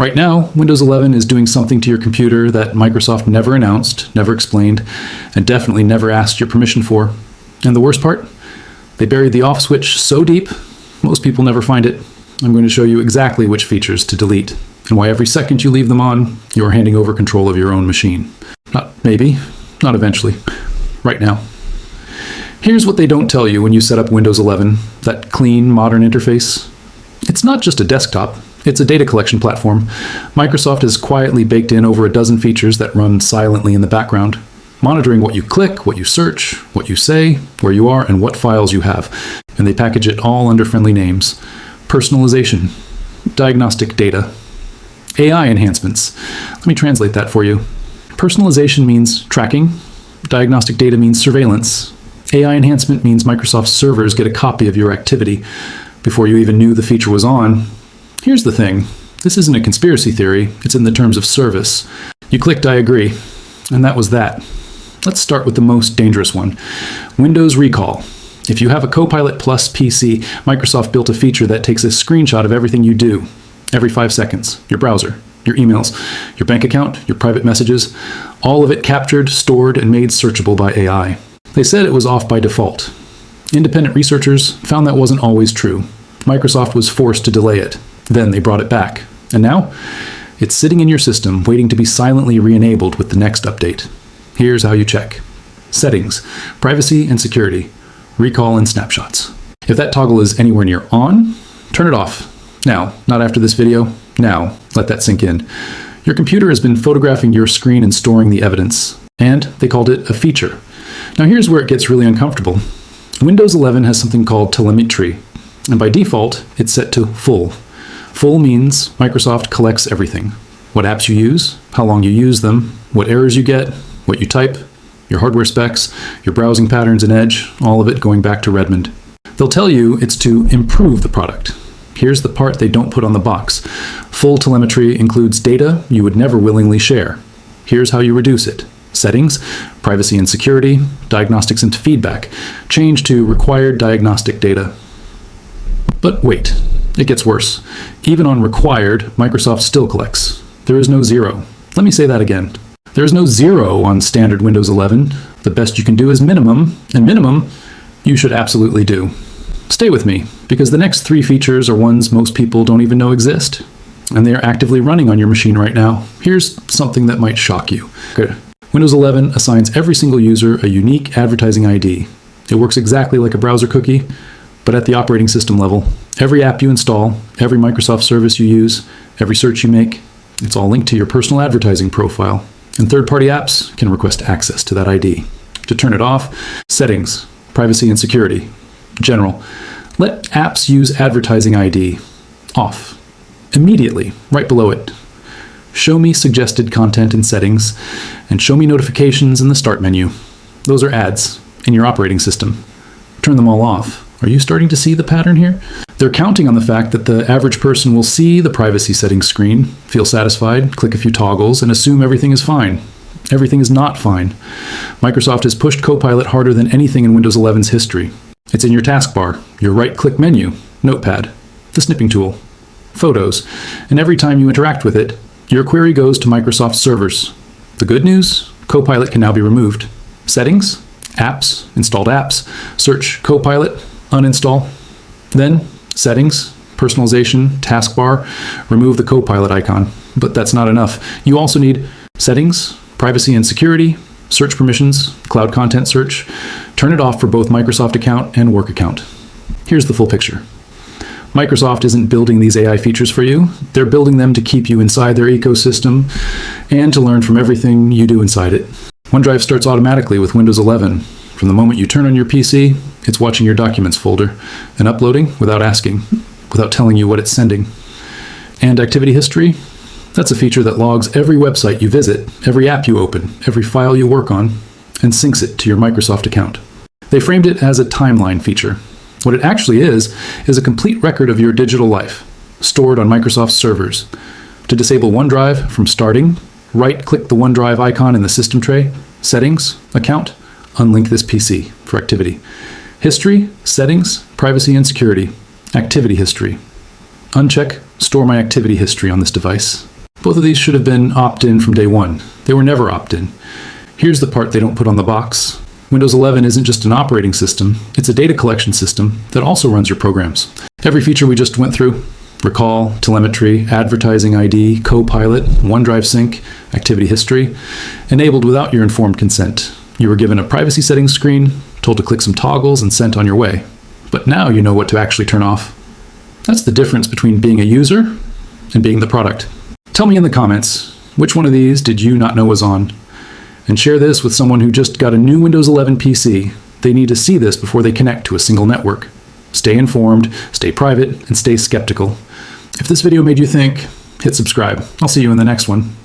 Right now, Windows 11 is doing something to your computer that Microsoft never announced, never explained, and definitely never asked your permission for. And the worst part? They buried the off switch so deep, most people never find it. I'm going to show you exactly which features to delete, and why every second you leave them on, you're handing over control of your own machine. Not maybe, not eventually, right now. Here's what they don't tell you when you set up Windows 11, that clean, modern interface. It's not just a desktop. It's a data collection platform. Microsoft has quietly baked in over a dozen features that run silently in the background, monitoring what you click, what you search, what you say, where you are, and what files you have. And they package it all under friendly names. Personalization, diagnostic data, AI enhancements. Let me translate that for you. Personalization means tracking. Diagnostic data means surveillance. AI enhancement means Microsoft servers get a copy of your activity before you even knew the feature was on. Here's the thing, this isn't a conspiracy theory, it's in the terms of service. You clicked I agree, and that was that. Let's start with the most dangerous one, Windows Recall. If you have a Copilot Plus PC, Microsoft built a feature that takes a screenshot of everything you do, every 5 seconds, your browser, your emails, your bank account, your private messages, all of it captured, stored, and made searchable by AI. They said it was off by default. Independent researchers found that wasn't always true. Microsoft was forced to delay it. Then they brought it back. And now, it's sitting in your system, waiting to be silently re-enabled with the next update. Here's how you check. Settings, privacy and security, recall and snapshots. If that toggle is anywhere near on, turn it off. Now, not after this video. Now, let that sink in. Your computer has been photographing your screen and storing the evidence. And they called it a feature. Now here's where it gets really uncomfortable. Windows 11 has something called telemetry. And by default, it's set to full. Full means Microsoft collects everything. What apps you use, how long you use them, what errors you get, what you type, your hardware specs, your browsing patterns in Edge, all of it going back to Redmond. They'll tell you it's to improve the product. Here's the part they don't put on the box. Full telemetry includes data you would never willingly share. Here's how you reduce it. Settings, privacy and security, diagnostics and feedback. Change to required diagnostic data. But wait. It gets worse. Even on required, Microsoft still collects. There is no zero. Let me say that again. There is no zero on standard Windows 11. The best you can do is minimum, and minimum you should absolutely do. Stay with me, because the next 3 features are ones most people don't even know exist. And they are actively running on your machine right now. Here's something that might shock you. Good. Windows 11 assigns every single user a unique advertising ID. It works exactly like a browser cookie, but at the operating system level. Every app you install, every Microsoft service you use, every search you make, it's all linked to your personal advertising profile. And third-party apps can request access to that ID. To turn it off, settings, privacy and security, general. Let apps use advertising ID off. Immediately, right below it. Show me suggested content in settings, and show me notifications in the start menu. Those are ads in your operating system. Turn them all off. Are you starting to see the pattern here? They're counting on the fact that the average person will see the privacy settings screen, feel satisfied, click a few toggles, and assume everything is fine. Everything is not fine. Microsoft has pushed Copilot harder than anything in Windows 11's history. It's in your taskbar, your right-click menu, Notepad, the snipping tool, Photos, and every time you interact with it, your query goes to Microsoft servers. The good news? Copilot can now be removed. Settings, apps, installed apps, search Copilot, uninstall. Then, settings, personalization, taskbar, remove the Copilot icon. But that's not enough. You also need settings, privacy and security, search permissions, cloud content search. Turn it off for both Microsoft account and work account. Here's the full picture. Microsoft isn't building these AI features for you. They're building them to keep you inside their ecosystem and to learn from everything you do inside it. OneDrive starts automatically with Windows 11. From the moment you turn on your PC, it's watching your documents folder and uploading without asking, without telling you what it's sending. And activity history? That's a feature that logs every website you visit, every app you open, every file you work on, and syncs it to your Microsoft account. They framed it as a timeline feature. What it actually is a complete record of your digital life, stored on Microsoft servers. To disable OneDrive from starting, right-click the OneDrive icon in the system tray, Settings, Account, unlink this PC for activity. History, Settings, Privacy and Security, Activity History. Uncheck Store My Activity History on this device. Both of these should have been opt-in from day one. They were never opt-in. Here's the part they don't put on the box. Windows 11 isn't just an operating system, it's a data collection system that also runs your programs. Every feature we just went through, Recall, Telemetry, Advertising ID, Copilot, OneDrive Sync, Activity History, enabled without your informed consent. You were given a privacy settings screen, told to click some toggles, and sent on your way. But now you know what to actually turn off. That's the difference between being a user and being the product. Tell me in the comments, which one of these did you not know was on? And share this with someone who just got a new Windows 11 PC. They need to see this before they connect to a single network. Stay informed, stay private, and stay skeptical. If this video made you think, hit subscribe. I'll see you in the next one.